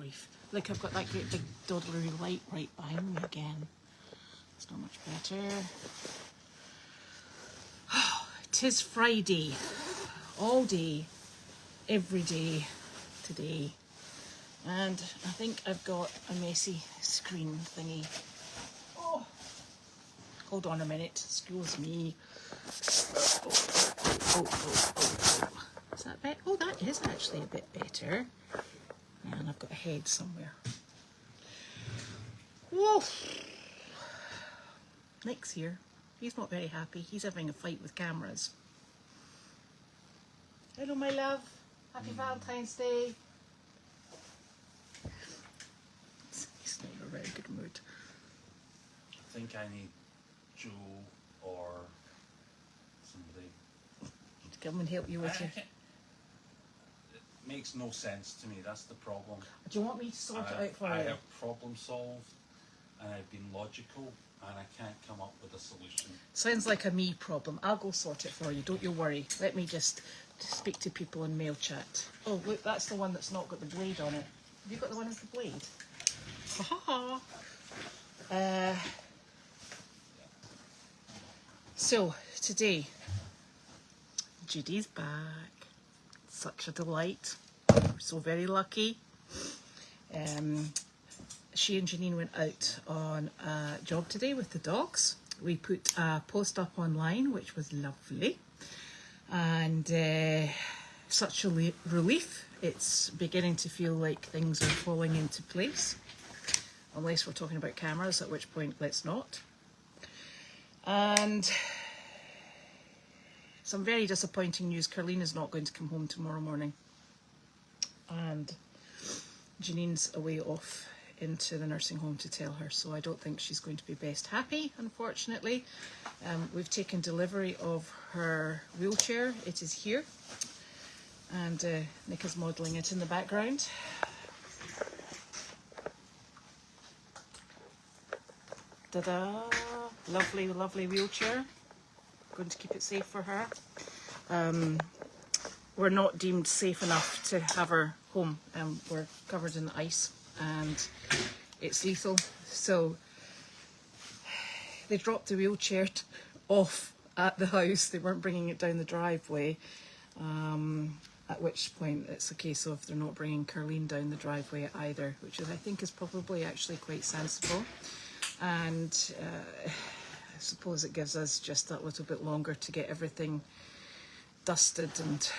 grief. Look, I've got that great big dawdlery light right behind me again. It's not much better. 'Tis Friday. All day. Every day. Today. And I think I've got a messy screen thingy. Oh, hold on a minute. Excuse me. Oh. Is that better? Oh, that is actually a bit better. And I've got a head somewhere. Whoa. Nick's here. He's not very happy. He's having a fight with cameras. Hello, my love. Happy Valentine's Day. He's not in a very good mood. I think I need Joe or somebody to come and help you with it. It makes no sense to me. That's the problem. Do you want me to sort it out for you? I have problem solved, and I've been logical, and I can't come up with a solution. Sounds like a me problem. I'll go sort it for you. Don't you worry. Let me just speak to people in mail chat. Oh, look, that's the one that's not got the blade on it. Have you got the one with the blade? Ha ha. So, today, Judy's back. Such a delight. We're so very lucky. She and Janine went out on a job today with the dogs. We put a post up online, which was lovely. And such a relief. It's beginning to feel like things are falling into place. Unless we're talking about cameras, at which point let's not. And some very disappointing news. Carlene not going to come home tomorrow morning. And Janine's away off into the nursing home to tell her, so I don't think she's going to be best happy, unfortunately. We've taken delivery of her wheelchair. It is here, and Nick is modelling it in the background. Ta-da! Lovely, lovely wheelchair. Going to keep it safe for her. We're not deemed safe enough to have her home. We're covered in ice and it's lethal. So they dropped the wheelchair off at the house. They weren't bringing it down the driveway. At which point it's a case of they're not bringing Carlene down the driveway either, which is, I think, is probably actually quite sensible. And I suppose it gives us just that little bit longer to get everything dusted and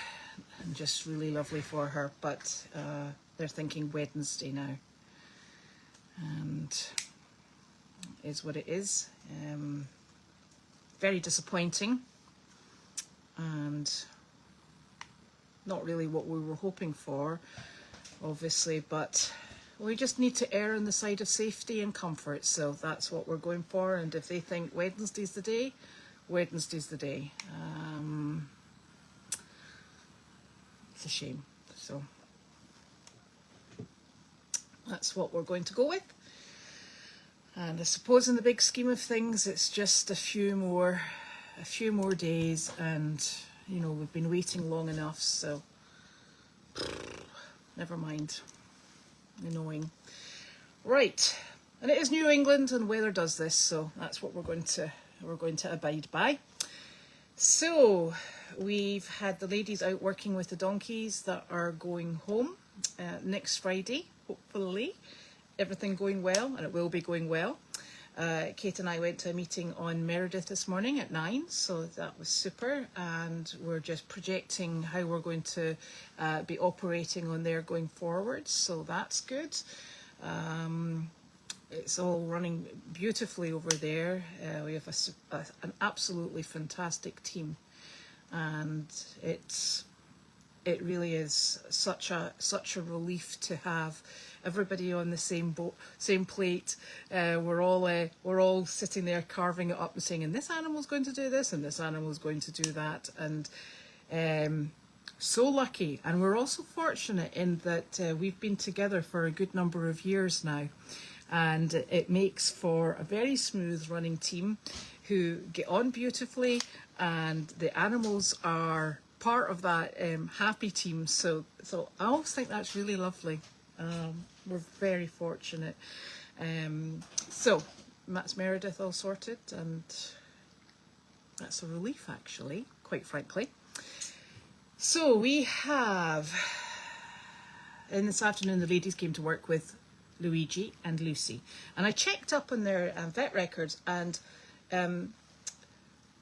just really lovely for her. But they're thinking Wednesday now, and is what it is. Very disappointing, and not really what we were hoping for, obviously, but we just need to err on the side of safety and comfort, so that's what we're going for. And if they think Wednesday's the day, Wednesday's the day. It's a shame. So that's what we're going to go with. And I suppose in the big scheme of things, it's just a few more days, and you know, we've been waiting long enough, so never mind. Annoying. Right, and it is New England, and weather does this, so that's what we're going to abide by. So we've had the ladies out working with the donkeys that are going home next Friday, hopefully. Everything going well, and it will be going well. Kate and I went to a meeting on Meredith this morning at 9, so that was super, and we're just projecting how we're going to be operating on there going forward, so that's good. It's all running beautifully over there. We have an absolutely fantastic team, and it really is such a relief to have everybody on the same boat, same plate. We're all sitting there carving it up and saying, and this animal's going to do this, and this animal's going to do that, and so lucky. And we're also fortunate in that we've been together for a good number of years now, and it makes for a very smooth running team who get on beautifully, and the animals are part of that happy team. So I always think that's really lovely. We're very fortunate. So Matt's Meredith all sorted, and that's a relief actually, quite frankly. So we have, and this afternoon the ladies came to work with Luigi and Lucy, and I checked up on their vet records, and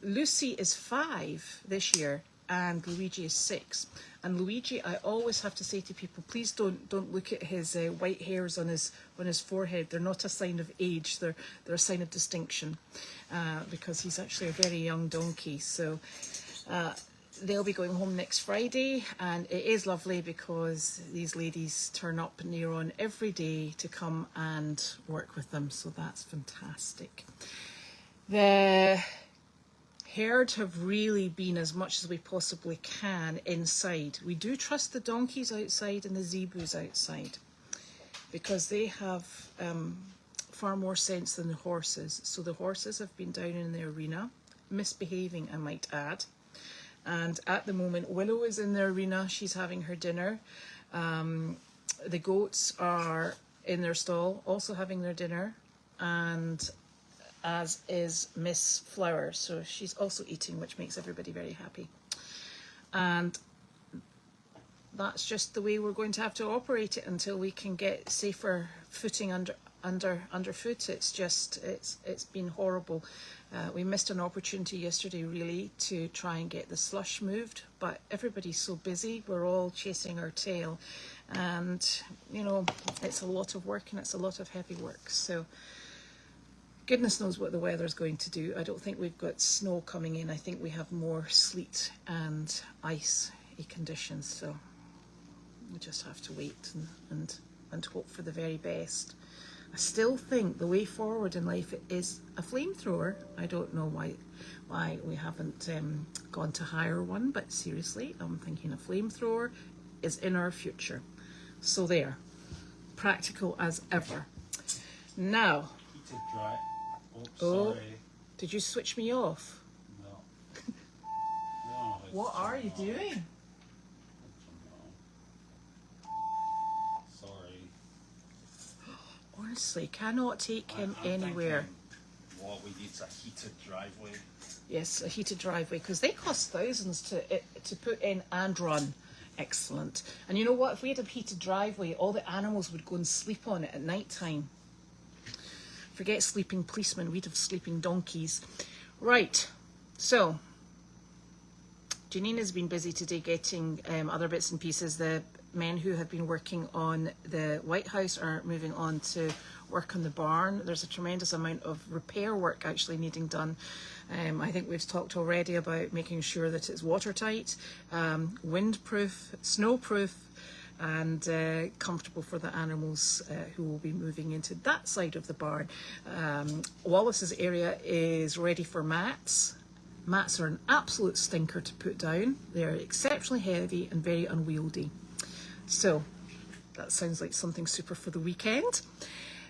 Lucy is 5 this year and Luigi is 6. And Luigi, I always have to say to people, please don't look at his white hairs on his forehead. They're not a sign of age. They're a sign of distinction, because he's actually a very young donkey. So they'll be going home next Friday, and it is lovely because these ladies turn up near on every day to come and work with them. So that's fantastic. The herd have really been as much as we possibly can inside. We do trust the donkeys outside and the zebus outside because they have far more sense than the horses. So the horses have been down in the arena, misbehaving, I might add. And at the moment, Willow is in the arena. She's having her dinner. The goats are in their stall, also having their dinner. And as is Miss Flower. So she's also eating, which makes everybody very happy. And that's just the way we're going to have to operate it until we can get safer footing underfoot. It's been horrible. We missed an opportunity yesterday really to try and get the slush moved, but everybody's so busy, we're all chasing our tail, and you know, it's a lot of work and it's a lot of heavy work. So goodness knows what the weather's going to do. I don't think we've got snow coming in. I think we have more sleet and icy conditions, so we just have to wait and hope for the very best. I still think the way forward in life is a flamethrower. I don't know why we haven't gone to hire one, but seriously, I'm thinking a flamethrower is in our future. So there, practical as ever. Now, Heated dry. oh, Sorry. did you switch me off? No. No, it's What are you not. doing? Sorry. Honestly, cannot take him I'm anywhere. thinking what we need is a heated driveway. Yes, a heated driveway, because they cost thousands to put in and run. Excellent. And you know what? If we had a heated driveway, all the animals would go and sleep on it at night time. Forget sleeping policemen, we'd have sleeping donkeys. Right, so Janine has been busy today getting other bits and pieces. The men who have been working on the White House are moving on to work on the barn. There's a tremendous amount of repair work actually needing done. I think we've talked already about making sure that it's watertight, windproof, snowproof, and comfortable for the animals who will be moving into that side of the barn. Wallace's area is ready for mats. Mats are an absolute stinker to put down. They're exceptionally heavy and very unwieldy. So that sounds like something super for the weekend.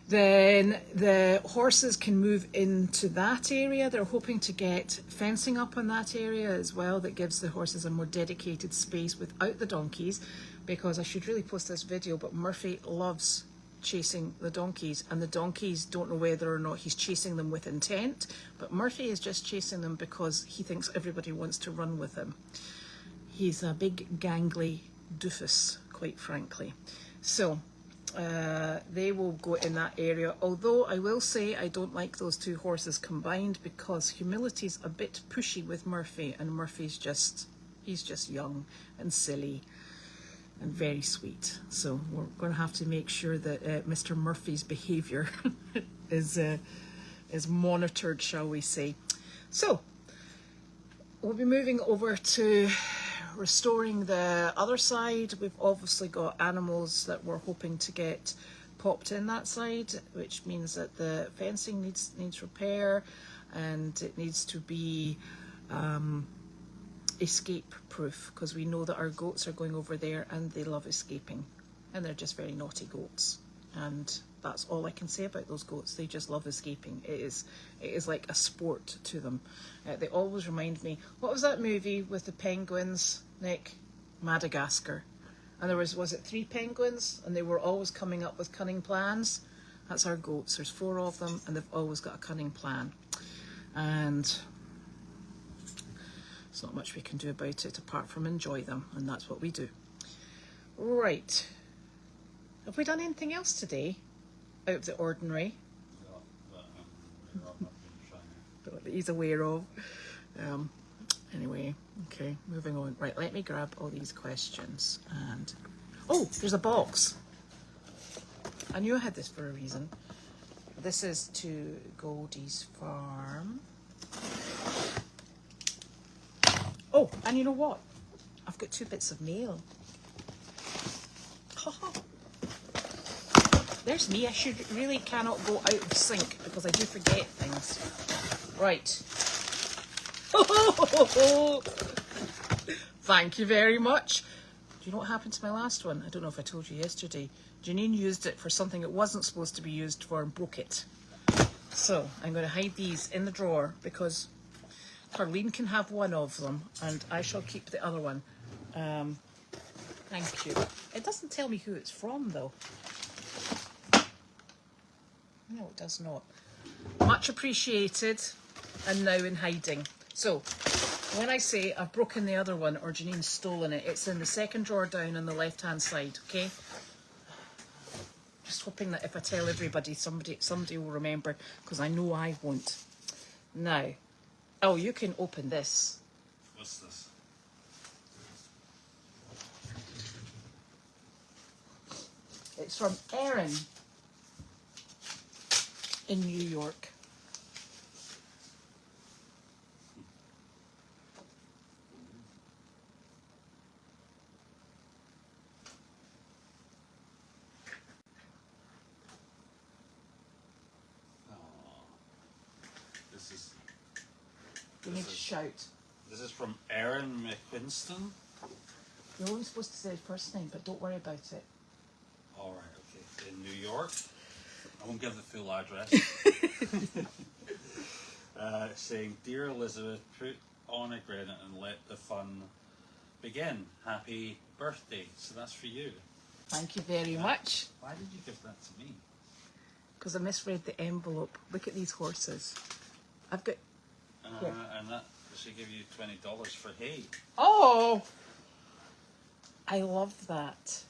Then the horses can move into that area. They're hoping to get fencing up on that area as well that gives the horses a more dedicated space without the donkeys, because I should really post this video, but Murphy loves chasing the donkeys, and the donkeys don't know whether or not he's chasing them with intent, but Murphy is just chasing them because he thinks everybody wants to run with him. He's a big gangly doofus, quite frankly. So they will go in that area, although I will say I don't like those two horses combined because Humility's a bit pushy with Murphy, and Murphy's he's just young and silly and very sweet. So we're going to have to make sure that Mr. Murphy's behaviour is monitored, shall we say. So we'll be moving over to restoring the other side. We've obviously got animals that we're hoping to get popped in that side, which means that the fencing needs repair, and it needs to be escape proof, because we know that our goats are going over there and they love escaping, and they're just very naughty goats, and that's all I can say about those goats. They just love escaping. It is like a sport to them. They always remind me, what was that movie with the penguins, Nick? Madagascar. And there was it 3 penguins? And they were always coming up with cunning plans. That's our goats. There's 4 of them, and they've always got a cunning plan. And there's not much we can do about it apart from enjoy them, and that's what we do. Right. Have we done anything else today out of the ordinary that he's aware of? Anyway, okay, moving on. Right, let me grab all these questions. And oh, there's a box. I knew I had this for a reason. This is to Goldy's farm. Oh, and you know what? I've got 2 bits of mail. There's me. I really cannot go out of sync because I do forget things. Right. Thank you very much. Do you know what happened to my last one? I don't know if I told you yesterday. Janine used it for something it wasn't supposed to be used for and broke it. So I'm going to hide these in the drawer because Carleen can have one of them and I shall keep the other one. Thank you. It doesn't tell me who it's from though. No, it does not. Much appreciated and now in hiding. So when I say I've broken the other one or Janine's stolen it, it's in the second drawer down on the left hand side, okay? Just hoping that if I tell everybody, somebody will remember, because I know I won't. Now, oh, you can open this. What's this? It's from Erin in New York. You need to shout. This is from Aaron McQuinston. You're only supposed to say his first name, but don't worry about it. All right, okay. In New York. I won't give the full address. Saying, Dear Elizabeth, put on a grenade and let the fun begin. Happy birthday. So that's for you. Thank you very much. Why did you give that to me? Because I misread the envelope. Look at these horses. I've got... Here. And that should give you $20 for hay. Oh! I love that.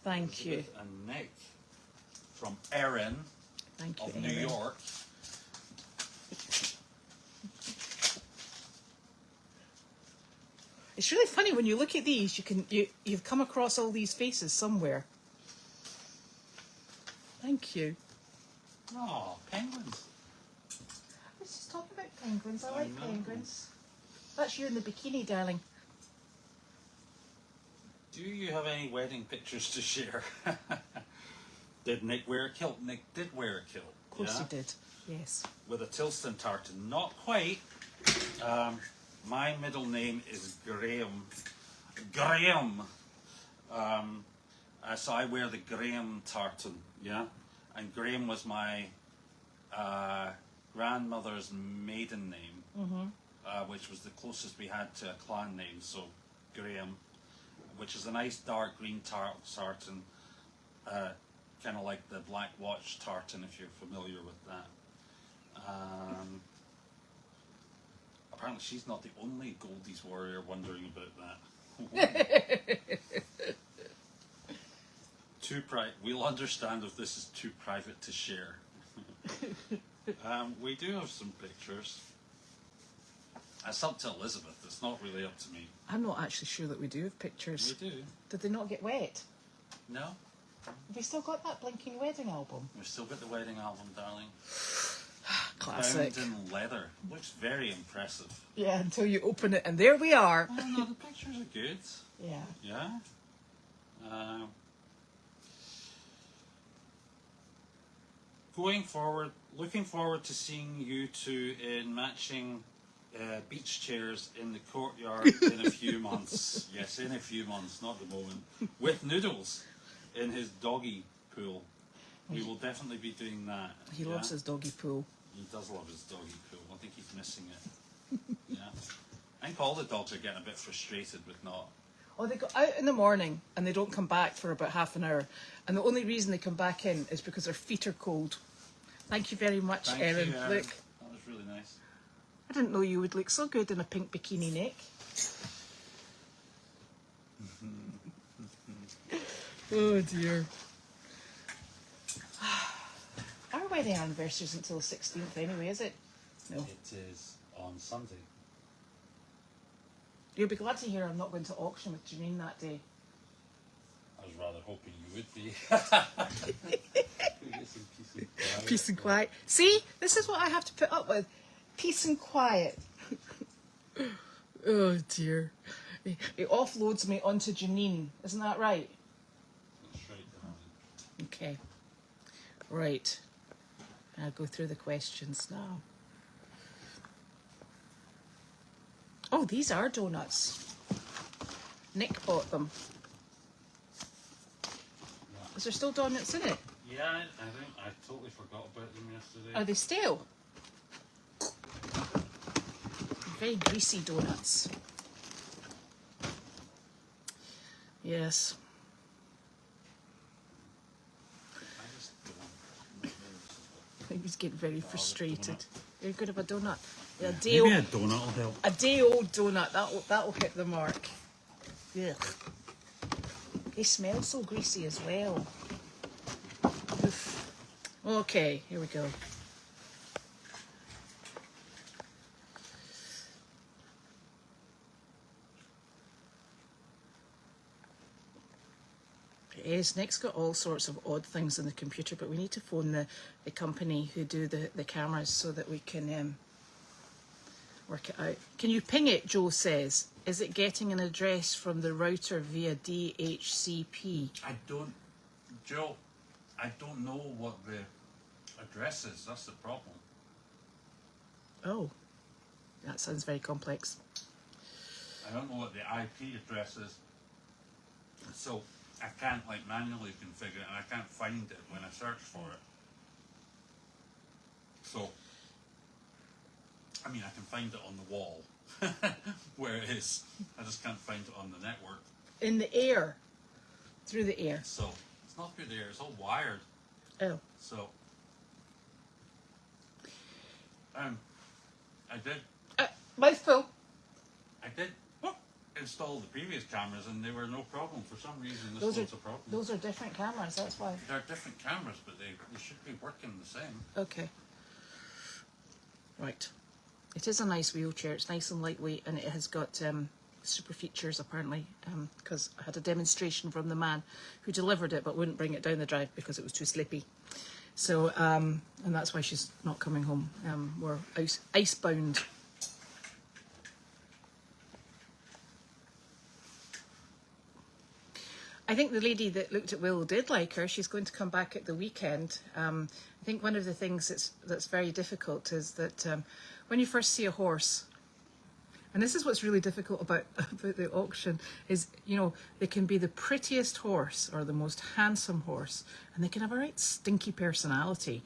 Thank you. And Nick from Erin Thank you, of New Erin. York. It's really funny when you look at these. You've come across all these faces somewhere. Thank you. Oh, penguins. Let's just talk about penguins. I I like know. penguins. That's you in the bikini, darling. Do you have any wedding pictures to share? Did Nick wear a kilt? Nick did wear a kilt. Of course he did. Yes. With a Tilston tartan. Not quite. My middle name is Graham. Graham. So I wear the Graham tartan. Yeah. And Graham was my grandmother's maiden name, which was the closest we had to a clan name. So Graham, which is a nice dark green tartan, kind of like the Black Watch tartan, if you're familiar with that. Apparently she's not the only Goldie's warrior wondering about that. We'll understand if this is too private to share. We do have some pictures. It's up to Elizabeth, it's not really up to me. I'm not actually sure that we do have pictures. We do. Did they not get wet? No? Have we still got that blinking wedding album? We've still got the wedding album, darling. Classic. Bound in leather. Looks very impressive. Yeah, until you open it and there we are. Oh no, the pictures are good. Yeah. Yeah. Going forward, looking forward to seeing you two in matching beach chairs in the courtyard in a few months. Yes, in a few months, not the moment. With Noodles in his doggy pool. We will definitely be doing that. He loves his doggy pool. He does love his doggy pool. I think he's missing it. Yeah. I think all the dogs are getting a bit frustrated with not Oh, they go out in the morning and they don't come back for about half an hour. And the only reason they come back in is because their feet are cold. Thank you very much, Thank Erin. you, Erin. Look, That was really nice. I didn't know you would look so good in a pink bikini, Nick. Oh dear. Our wedding anniversary isn't until the 16th anyway, is it? No. It is on Sunday. You'll be glad to hear I'm not going to auction with Janine that day. I was rather hoping you would be. We get some peace and quiet. Peace and quiet. See, this is what I have to put up with. Peace and quiet. Oh dear. It offloads me onto Janine. Isn't that right? That's right, darling. Okay. Right. I'll go through the questions now. Oh, these are donuts. Nick bought them. Is there still donuts in it? Yeah, I think I totally forgot about them yesterday. Are they stale? Very greasy donuts. Yes. I just don't. He was getting very frustrated. You're good of a donut. A day Maybe old, a donut will help. a day old donut. That'll hit the mark. Yeah. They smell so greasy as well. Oof. Okay, here we go. It is. Nick's got all sorts of odd things on the computer, but we need to phone the company who do the cameras so that we can work it out. Can you ping it, Joe says? Is it getting an address from the router via DHCP? Joe, I don't know what the address is. That's the problem. Oh, that sounds very complex. I don't know what the IP address is. So I can't like manually configure it and I can't find it when I search for it. So, I mean, I can find it on the wall where it is. I just can't find it on the network. In the air. Through the air. So, it's not through the air, it's all wired. Oh. So, I did Mouthful. install the previous cameras and they were no problem. For some reason, this Those one's are a problem. those are different cameras. That's why. They're different cameras, but they should be working the same. Okay. Right. It is a nice wheelchair. It's nice and lightweight, and it has got super features apparently. Because I had a demonstration from the man who delivered it, but wouldn't bring it down the drive because it was too slippy. So, and that's why she's not coming home. We're icebound. I think the lady that looked at Will did like her. She's going to come back at the weekend. I think one of the things that's very difficult is that when you first see a horse, and this is what's really difficult about the auction, is, you know, they can be the prettiest horse or the most handsome horse, and they can have a right stinky personality.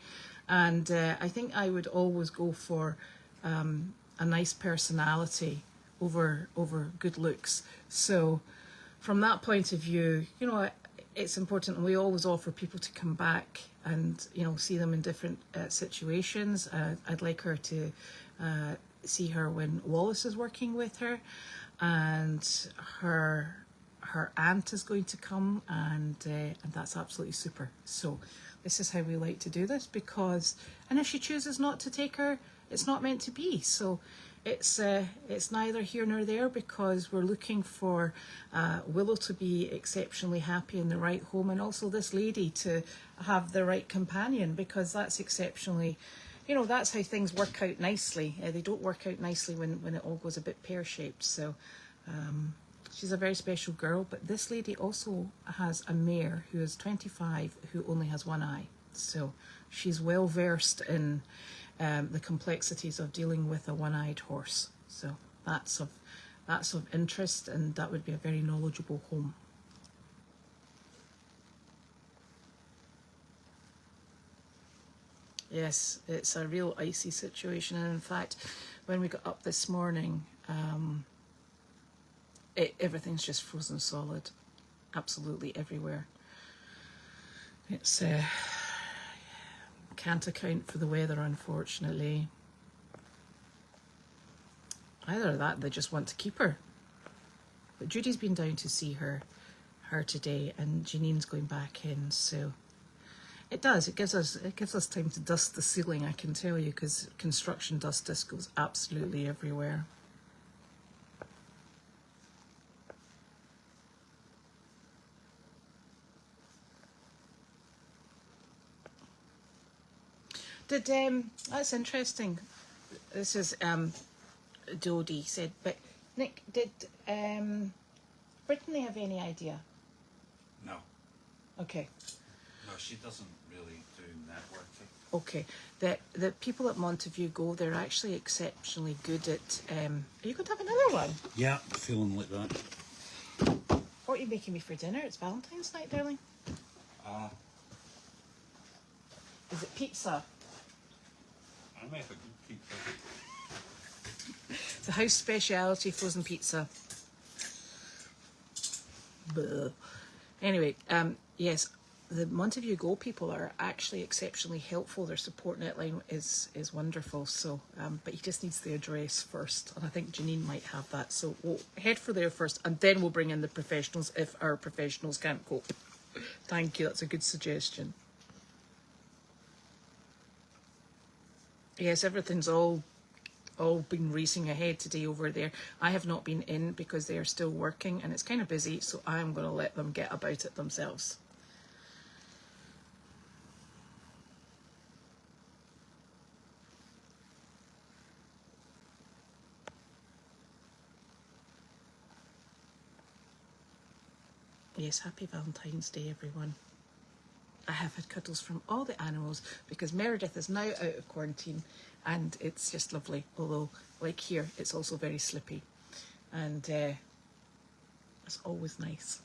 And I think I would always go for a nice personality over good looks. So from that point of view, you know, it's important, and we always offer people to come back and, you know, see them in different situations. I'd like her to see her when Wallace is working with her, and her aunt is going to come, and that's absolutely super. So this is how we like to do this, because, and if she chooses not to take her, it's not meant to be. So it's neither here nor there, because we're looking for Willow to be exceptionally happy in the right home, and also this lady to have the right companion, because that's exceptionally, you know, that's how things work out nicely. They don't work out nicely when it all goes a bit pear-shaped. So she's a very special girl. But this lady also has a mare who is 25 who only has one eye. So she's well versed in the complexities of dealing with a one-eyed horse. So that's of interest, and that would be a very knowledgeable home. Yes, it's a real icy situation, and in fact, when we got up this morning, everything's just frozen solid, absolutely everywhere. It's can't account for the weather, unfortunately. Either that, they just want to keep her. But Judy's been down to see her today, and Janine's going back in. So it does. It gives us time to dust the ceiling. I can tell you, because construction dust just goes absolutely everywhere. That's interesting. This is Dodie said, but Nick, did Brittany have any idea? No. Okay. No, she doesn't really do networking. Okay. The people at Montague Go, they're actually exceptionally good at. Are you going to have another one? Yeah, feeling like that. What are you making me for dinner? It's Valentine's night, darling. Is it pizza? I make a good pizza. It's a house speciality frozen pizza. Bleh. Anyway, yes, the Montague Go people are actually exceptionally helpful. Their support netline is wonderful. So, but he just needs the address first, and I think Janine might have that. So we'll head for there first, and then we'll bring in the professionals if our professionals can't cope. Thank you. That's a good suggestion. Yes, everything's all been racing ahead today over there. I have not been in because they are still working and it's kind of busy, so I'm going to let them get about it themselves. Yes, happy Valentine's Day, everyone. I have had cuddles from all the animals because Meredith is now out of quarantine and it's just lovely. Although, like here, it's also very slippy. And it's always nice.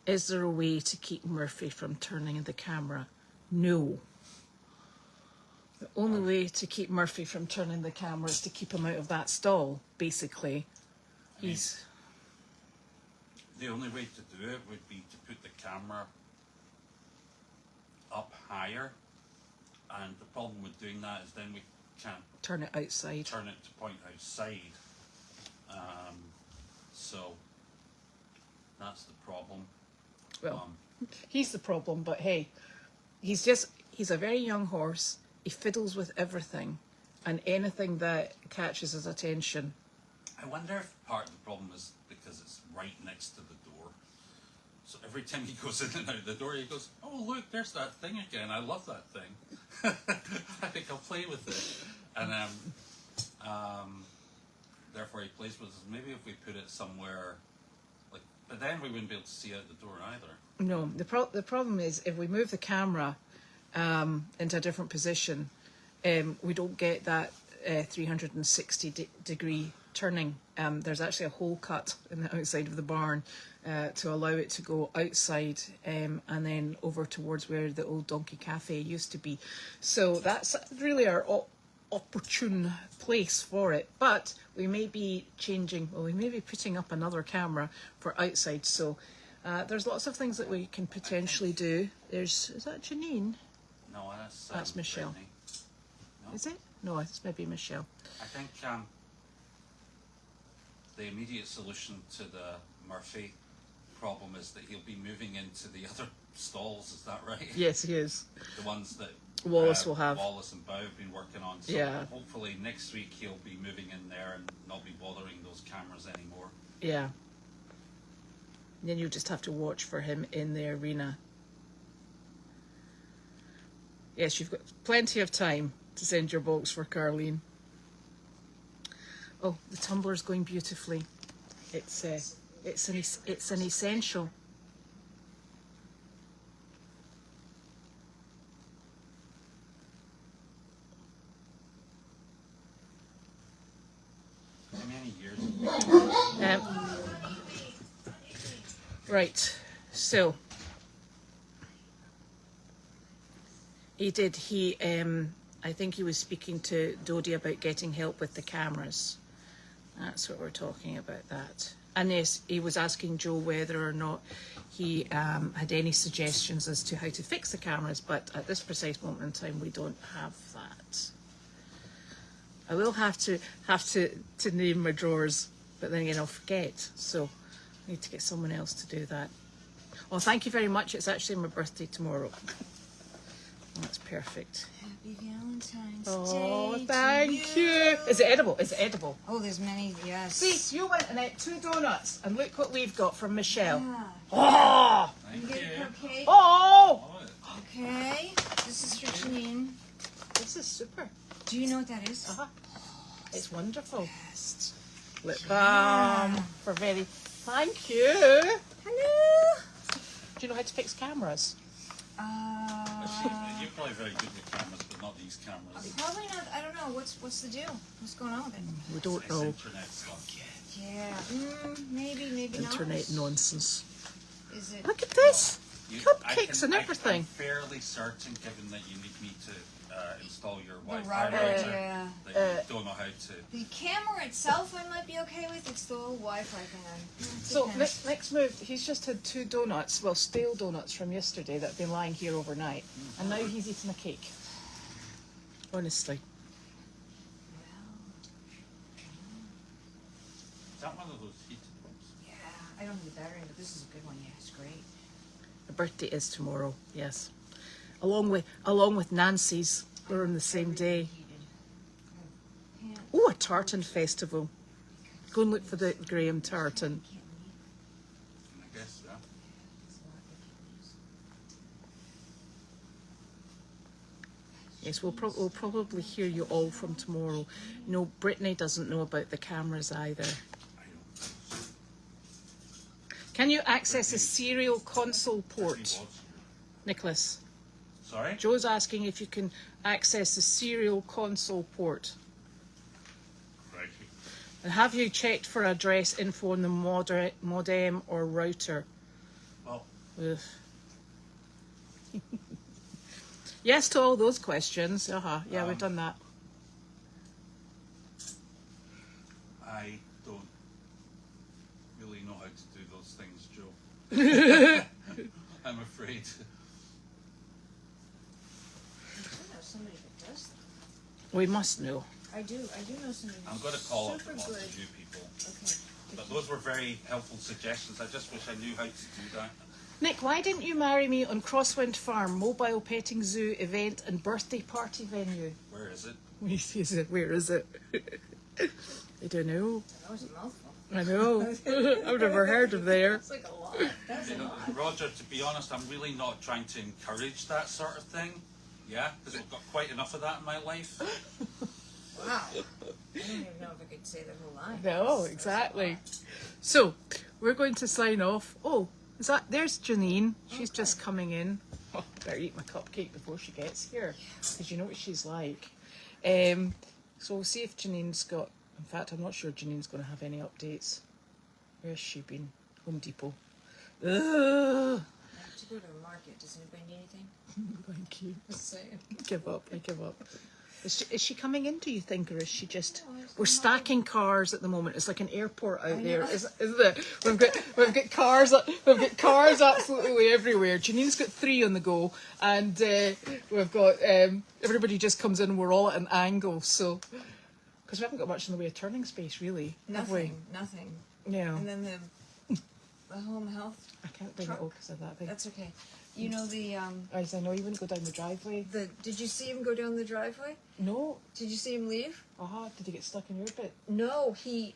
Is there a way to keep Murphy from turning the camera? No. The only way to keep Murphy from turning the camera is to keep him out of that stall, basically. The only way to do it would be to put the camera up higher, and the problem with doing that is then we can't turn it outside. Turn it to point outside. So that's the problem. Well, he's the problem, but hey, he's a very young horse. He fiddles with everything and anything that catches his attention. I wonder if part of the problem is because it's right next to the door. So every time he goes in and out the door, he goes, "Oh, look, there's that thing again. I love that thing. I think I'll play with it." And therefore he plays with it. Maybe if we put it somewhere, like, but then we wouldn't be able to see out the door either. No, the problem is if we move the camera into a different position, we don't get that 360 degree turning. There's actually a hole cut in the outside of the barn to allow it to go outside and then over towards where the old Donkey Cafe used to be. So that's really our opportune place for it. But we may be we may be putting up another camera for outside. So there's lots of things that we can potentially do. Is that Janine? No, that's Michelle. No? Is it? No, it's maybe Michelle. I think the immediate solution to the Murphy problem is that he'll be moving into the other stalls. Is that right? Yes, he is. The ones that Wallace will have. Wallace and Bow have been working on. So yeah. Hopefully next week he'll be moving in there and not be bothering those cameras anymore. Yeah. And then you'll just have to watch for him in the arena. Yes, you've got plenty of time to send your box for Carleen. Oh, the tumbler's going beautifully. It's an essential. How many years? Right, so he did. I think he was speaking to Dodie about getting help with the cameras. That's what we're talking about. That. And yes, he was asking Joe whether or not he had any suggestions as to how to fix the cameras, but at this precise moment in time, we don't have that. I will have to name my drawers, but then again, I'll forget. So I need to get someone else to do that. Well, thank you very much. It's actually my birthday tomorrow. That's perfect. Happy Valentine's Oh, Day. thank you. Is it edible? Is it edible? Oh, there's many, yes. See, you went and ate 2 donuts, and look what we've got from Michelle. Yeah. Oh! You Thank get you. a cupcake. Oh! Oh, Okay. This is for Janine. This is super. Do you know what that is? Uh-huh. It's wonderful. Best. Lip balm for very... Thank you. Hello. Do you know how to fix cameras? You're probably very good with cameras, but not these cameras. Probably not. I don't know. What's the deal? What's going on with it? We don't It's know. internet stuff. Yeah. Maybe not. Internet nonsense. Is it? Look at this. You- Cupcakes and I'm everything. fairly certain, given that you need me to install your The Wi-Fi router, router, yeah. that you don't know how to. The camera itself I might be okay with. It's the whole Wi-Fi thing. So Depends. next move, he's just had 2 donuts, well, stale donuts from yesterday that have been lying here overnight, and now he's eating a cake. Honestly. Is that one of those heated ones? Yeah, I don't need battery, but this is a good one. Yeah, it's great. The birthday is tomorrow, yes. Along with Nancy's. We're on the same day. Heated. Oh, a tartan festival. Go and look for the Graham tartan. I guess, yeah. Yes, we'll probably hear you all from tomorrow. No, Brittany doesn't know about the cameras either. I don't. Can you access a serial console Brittany port, was. Nicholas? Sorry? Joe's asking if you can access the serial console port. Right. And have you checked for address info on the modem or router? Well, Ugh. Yes to all those questions. Yeah, we've done that. I don't really know how to do those things, Joe. I'm afraid. I do know somebody that does that. We must know. I do know somebody. I'm going to call up super lots good. of new people. Okay. But those were very helpful suggestions. I just wish I knew how to do that. Nick, why didn't you marry me on Crosswind Farm, mobile petting zoo event and birthday party venue? Where is it? Where is it? I don't know. That was a mouthful. I know. I've never heard of there. That's like a lot. That's a You know, lot. Roger, to be honest, I'm really not trying to encourage that sort of thing. Yeah, because I've got quite enough of that in my life. Wow. I don't even know if I could say that whole line. No, exactly. So, we're going to sign off. Oh, there's Janine. She's just coming in. Oh, better eat my cupcake before she gets here, because you know what she's like. So we'll see if Janine's got, in fact, I'm not sure Janine's going to have any updates. Where's she been? Home Depot. Ugh. I have to go to the market. Does anybody need anything? Thank you. Just saying. I give up. Is she coming in, do you think, or is she just... No, it's We're not. stacking cars at the moment. It's like an airport out there, know. isn't it? We've got cars. We've got cars absolutely everywhere. Janine's got 3 on the go, and we've got everybody just comes in. And we're all at an angle, so because we haven't got much in the way of turning space, really, have we? Nothing. Yeah. And then the home health. I can't bring it all because of that thing. That's okay. You know As I know, you wouldn't go down the driveway. Did you see him go down the driveway? No. Did you see him leave? Did he get stuck in your bit? No, he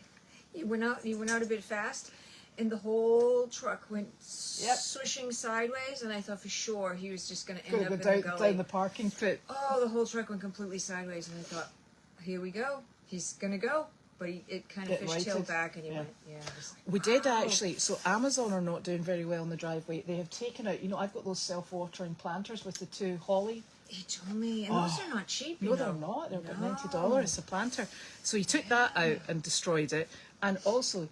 went out a bit fast, and the whole truck went swishing sideways, and I thought for sure he was just going to end up in the gully. Down the parking pit. Oh, the whole truck went completely sideways, and I thought, here we go. He's going to go. But it kind of Get fishtailed righted. back, and he Yeah. went, yeah. I was like, We did wow. actually. So Amazon are not doing very well in the driveway. They have taken out, I've got those self-watering planters with the 2 holly. He told me, and those are not cheap. No, you they're know. not. They're about No. $90 a planter. So he took that out and destroyed it. And also,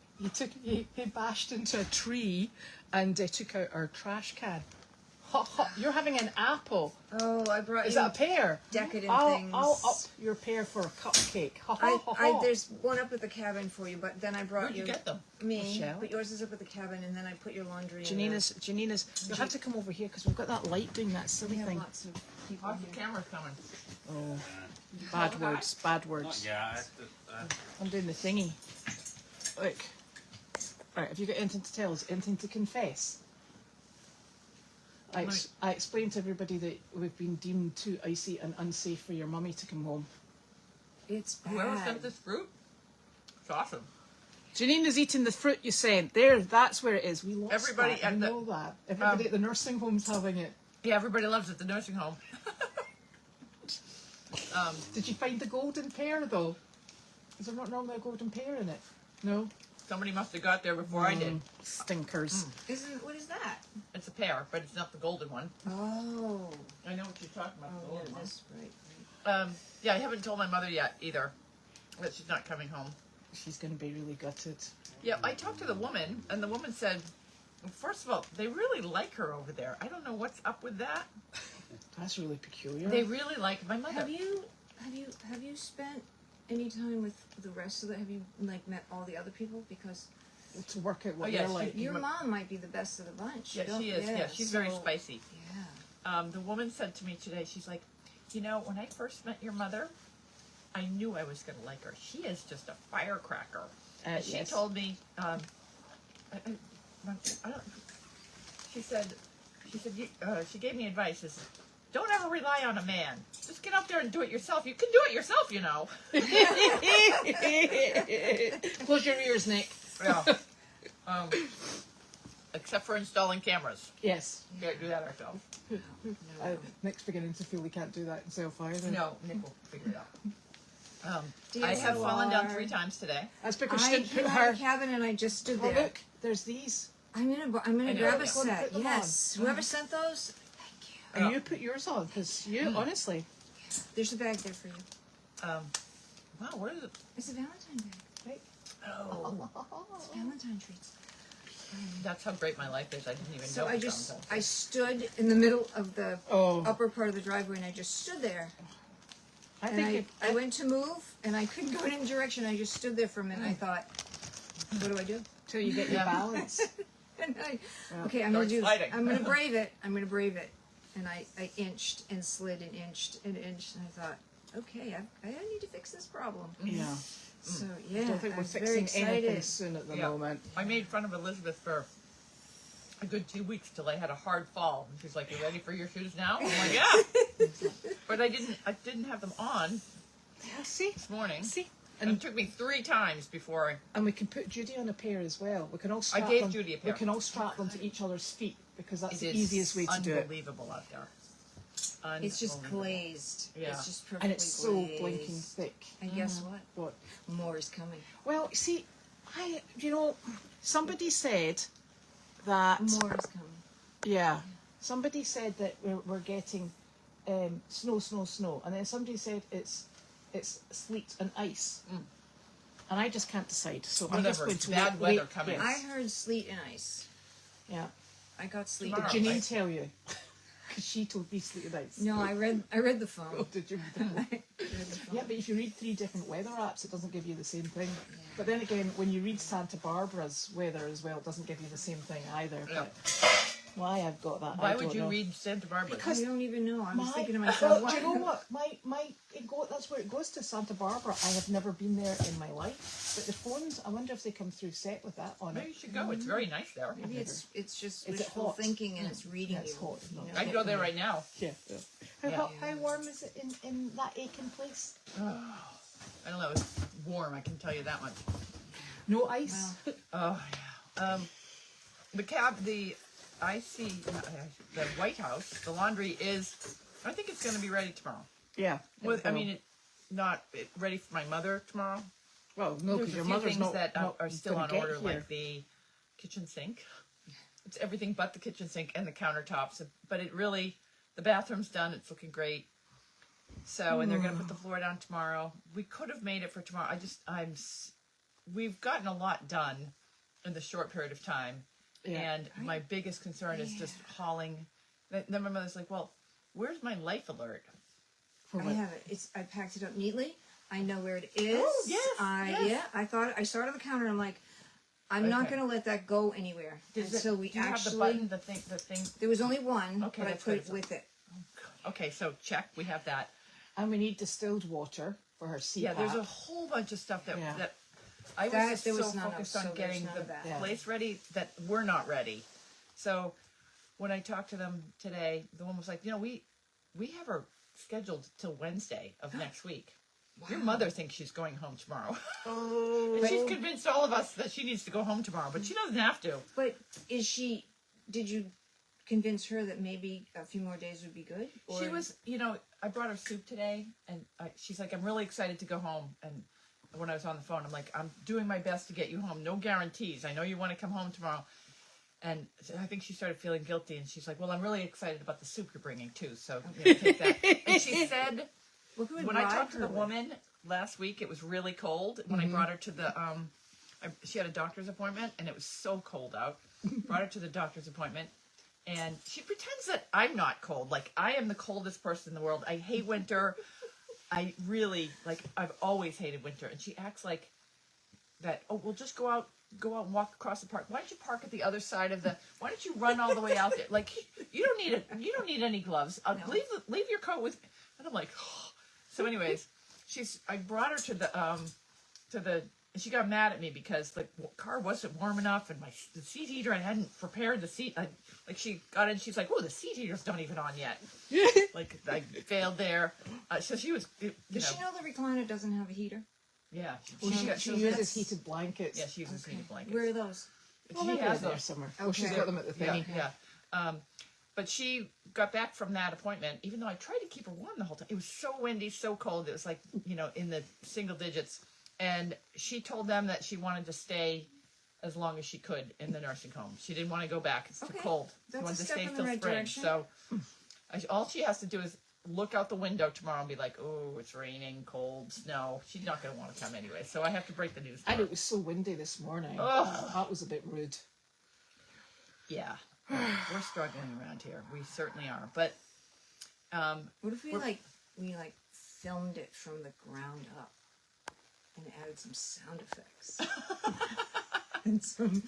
he bashed into a tree and took out our trash can. You're having an apple. Oh, I brought Is you that a pear? decadent I'll things. up your pear for a cupcake. There's one up at the cabin for you, but then I brought Where'd you get them? me. Michele? But yours is up at the cabin, and then I put your laundry. Janina's. You'll have to come over here because we've got that light doing that silly We have thing. lots of people How's the here. camera coming? Oh, bad words. Bad words. Yeah, I'm doing the thingy. Look. Right, have you got anything to tell us? Anything to confess? I explained to everybody that we've been deemed too icy and unsafe for your mummy to come home. It's bad. Whoever sent this fruit, it's awesome. Janine is eating the fruit you sent. There, that's where it is. We lost Everybody that. at We the- know that. Everybody at the nursing home's having it. Yeah, everybody loves it at the nursing home. Did you find the golden pear though? Is there not normally a golden pear in it? No? Somebody must have got there before I did. Stinkers. What is that? It's a pear, but it's not the golden one. Oh. I know what you're talking about. the Oh, golden yeah, one. this, right. Yeah, I haven't told my mother yet either that she's not coming home. She's going to be really gutted. Yeah, I talked to the woman, and the woman said, well, first of all, they really like her over there. I don't know what's up with that. That's really peculiar. They really like my mother. Have you spent any time with the rest of the? Have you like met all the other people? Because to work out what Oh, yeah, they're she- like. your mom might be the best of the bunch. Yeah, Don't- she is. Yeah, she's very so- spicy. Yeah. The woman said to me today, she's like, you know, when I first met your mother, I knew I was going to like her. She is just a firecracker. And she Yes. told me, I don't, she said, she gave me advice. Is don't ever rely on a man. Just get out there and do it yourself. You can do it yourself, you know. Close your ears, Nick. Yeah. Except for installing cameras. Yes. We can't do that ourselves. Nick's beginning to feel he can't do that himself either. No, Nick will figure it out. DSLR. I have fallen down 3 times today. That's because she I didn't came put out her. of the cabin and I just stood Oh, there. look, there's these. I'm gonna I know. grab a Yeah. set. Put them Yes. on. Whoever sent those, thank you. And you put yours on because you, honestly. There's a bag there for you. Wow, what is it? It's a Valentine bag. Right? Oh, It's Valentine treats. that's how great my life is. I didn't even So know. I it was just Valentine's Day. I stood in the middle of the Oh. upper part of the driveway and I just stood there. I And think I went to move and I couldn't go in any direction. I just stood there for a minute. I thought, what do I do? till you get your balance. And okay, I'm gonna Start do. sliding. I'm gonna brave it. I'm gonna brave it. And I inched and slid and inched and inched. And I thought, okay, I need to fix this problem. Yeah. So yeah, I don't think I we're was very fixing anything excited. soon at the Yeah. moment. I made fun of Elizabeth for a good 2 weeks till I had a hard fall. And she's like, "You ready for your shoes now?" I'm like, "Yeah," but I didn't have them on Yeah, see? this morning. See? And it took me 3 times before I. And we can put Judy on a pair as well. We can all strap gave them. Judy a pair. We can all strap them to each other's feet because that's It the is easiest way to do it. Unbelievable out there. It's just Unbelievable. glazed. Yeah. It's just perfectly And it's so glazed. blinking thick. And guess what? What? More is coming. Well, see, somebody said that. More is coming. Yeah. Somebody said that we're getting snow, and then somebody said it's sleet and ice. And I just can't decide. So I'm just Whatever, going to bad wait. weather coming. Yes. I heard sleet and ice. Yeah. I got sleet Tomorrow. and Janine ice. tell you? Because she told me sleet and ice. No, I read the phone. Oh, did you? I read the phone. Yeah, but if you read 3 different weather apps, it doesn't give you the same thing. But then again, when you read Santa Barbara's weather as well, it doesn't give you the same thing either. Yeah. But why I've got that, Why I would don't you know. read Santa Barbara? Because I don't even know. I was My- thinking to myself, do you know what? That's where it goes to Santa Barbara. I have never been there in my life. But the phones, I wonder if they come through set with that on Maybe it. you should go. It's very nice there. Maybe it's just Is it wishful hot? thinking and it's reading Yeah, it's you. hot, you no. know? I'd go there right now. Yeah. Yeah. How warm is it in that Aiken place? I don't know. It's warm. I can tell you that much. No ice. Oh yeah. The White House. The laundry is. I think it's going to be ready tomorrow. Yeah. Well, I mean, ready for my mother tomorrow. well, no, There's because a your few mother's things not that not are still gonna on get order, here. like the kitchen sink. It's everything but the kitchen sink and the countertops. But the bathroom's done. It's looking great. So, and they're going to put the floor down tomorrow. We could have made it for tomorrow. we've gotten a lot done in the short period of time. Yeah. And my biggest concern is just hauling. Then my mother's like, well, where's my life alert? For I what? have it. I packed it up neatly. I know where it is. Oh, yes, yes. Yeah, I saw it on the counter. I'm like, I'm not Okay. going to let that go anywhere. So we do you actually, have the button, the thing? there was only one, Okay, but I that's put good. it with it. Okay, so check. We have that. And we need distilled water for her CPAP. Yeah, there's a whole bunch of stuff that Yeah. that I was That- just there so was none of, focused so on there's getting none the of that. Yeah. place ready that we're not ready. So when I talked to them today, the one was like, we have her scheduled till Wednesday of next week. Your mother thinks she's going home tomorrow. Oh. And she's convinced all of us that she needs to go home tomorrow, but she doesn't have to. But did you convince her that maybe a few more days would be good? Or- She was, I brought her soup today, and she's like, I'm really excited to go home. And when I was on the phone, I'm like, I'm doing my best to get you home. No guarantees. I know you want to come home tomorrow. And I think she started feeling guilty, and she's like, well, I'm really excited about the soup you're bringing, too. So take that. And she said, Well, who would when I bribe talked to her the with? woman last week, it was really cold. When I brought her to the, she had a doctor's appointment, and it was so cold out. Brought her to the doctor's appointment, and she pretends that I'm not cold. Like, I am the coldest person in the world. I hate winter. I really, I've always hated winter. And she acts like that, oh, we'll just go out and walk across the park. Why don't you park at the other side of why don't you run all the way out there? Like, you don't need any gloves. Leave your coat with, and I'm like, oh. So anyways, I brought her to the, and she got mad at me because the car wasn't warm enough, and the seat heater, I hadn't prepared the seat. She got in, she's like, oh, the seat heater's not even on yet. Like, I failed there. So she was, Does she know the recliner doesn't have a heater? yeah. Well, she uses heated blankets. Yeah, she uses heated blankets. Where are those? She has there those. somewhere. Oh, she's got them at the thingy. Yeah. But she got back from that appointment, even though I tried to keep her warm the whole time. It was so windy, so cold. It was like, in the single digits. And she told them that she wanted to stay as long as she could in the nursing home. She didn't want to go back. It's too Okay. cold. She That's wanted a to step stay in the till right spring. direction. So all she has to do is look out the window tomorrow and be like, oh, it's raining, cold, snow. She's not going to want to come anyway. So I have to break the news to And her. it was so windy this morning. Ugh. That was a bit rude. Yeah. We're struggling around here. We certainly are. But What if we filmed it from the ground up and added some sound effects and some,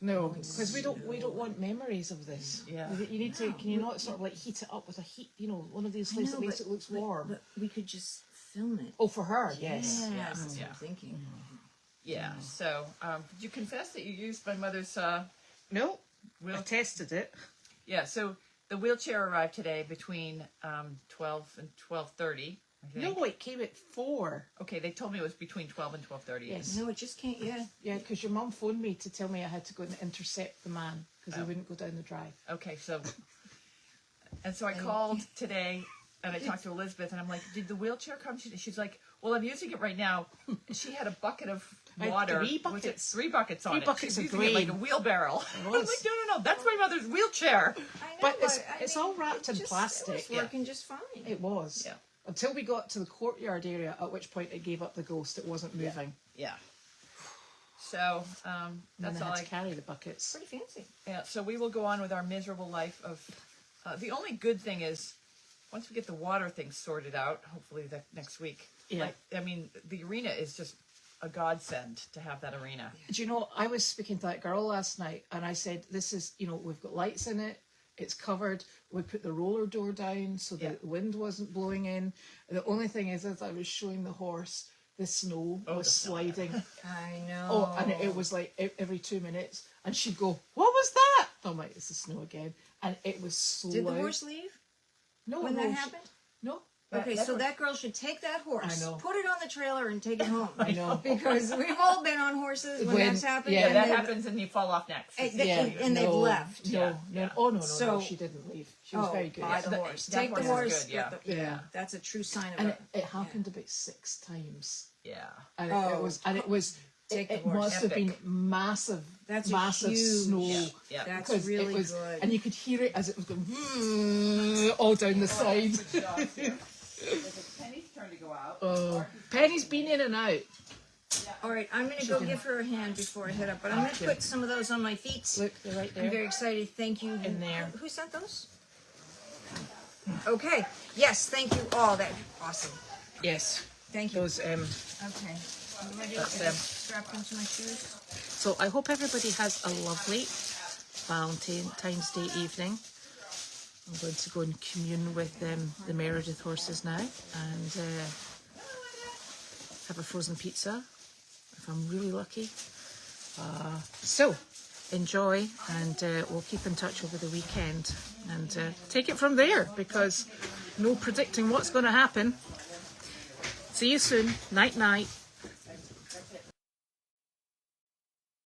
No, because we don't want memories of this. Yeah. You need to. Can you not sort of like heat it up with a heat? One of these I things know, that makes but- it looks warm. But we could just film it. Oh, for her, yes. Yeah, Yeah. that's what Yeah. I'm thinking. yeah. So did you confess that you used my mother's No, wheel? I tested it. Yeah. So the wheelchair arrived today between 12 and 12:30. I think. No, it came at 4. Okay, they told me it was between 12 and 12:30. Yes. No, it just can't. Yeah. Yeah, because your mum phoned me to tell me I had to go and intercept the man because he wouldn't go down the drive. Okay, so I called today and I talked to Elizabeth and I'm like, did the wheelchair come? She's like, well, I'm using it right now. She had a bucket of I had water. 3 Was it buckets. 3 buckets on 3 it. buckets She's of using it like a grain. wheelbarrow. I'm like, was. no, that's my mother's wheelchair. I know, But I it's mean, all wrapped in it plastic. was working just fine. It was. Yeah. Until we got to the courtyard area, at which point it gave up the ghost. It wasn't moving. Yeah. So And that's then I all had to carry the buckets. Pretty fancy. Yeah, so we will go on with our miserable life of. The only good thing is, once we get the water thing sorted out, hopefully next week. Yeah. The arena is just a godsend to have that arena. Do you know, I was speaking to that girl last night and I said, this is, we've got lights in it, it's covered, we put the roller door down so that the wind wasn't blowing in. The only thing is, as I was showing the horse, the snow was the snow, sliding. I know. Oh, and it was like every 2 minutes, and she'd go, "What was that?" I'm like, "It's the snow again," and it was so Did the loud. horse leave No, when no, that she- happened? No, Okay, so that girl should take that horse, I know. put it on the trailer, and take it home. I know. Because we've all been on horses when that's happened. yeah, and That they've- happens and you fall off next. and they've left. No, Yeah, no, yeah. oh no, So- she didn't leave. She was very good. Buy the That- horse. that Take the horse is horse. good, yeah. with the- Yeah. That's a true sign of And it. it happened about 6 times, Yeah. and Oh. it was. Take the It horse. must have been Epic. massive, That's a massive huge- snow. Yeah. That's Because really it was, good. and you could hear it as it was going all down the side. It's Penny's turn to go out. Oh, Penny's been in and out. All right, I'm gonna go give her a hand before I head up, but I'm gonna put some of those on my feet. Look, they're right there. I'm very excited. Thank you. In there. Who sent those? Okay. Yes. Thank you all. That's awesome. Yes. Thank you. Those Okay. You ready? That's I them. Strap into my shoes. So I hope everybody has a lovely Valentine's Day evening. I'm going to go and commune with the Meredith horses now and have a frozen pizza if I'm really lucky. So enjoy, and we'll keep in touch over the weekend and take it from there, because no predicting what's going to happen. See you soon. Night night.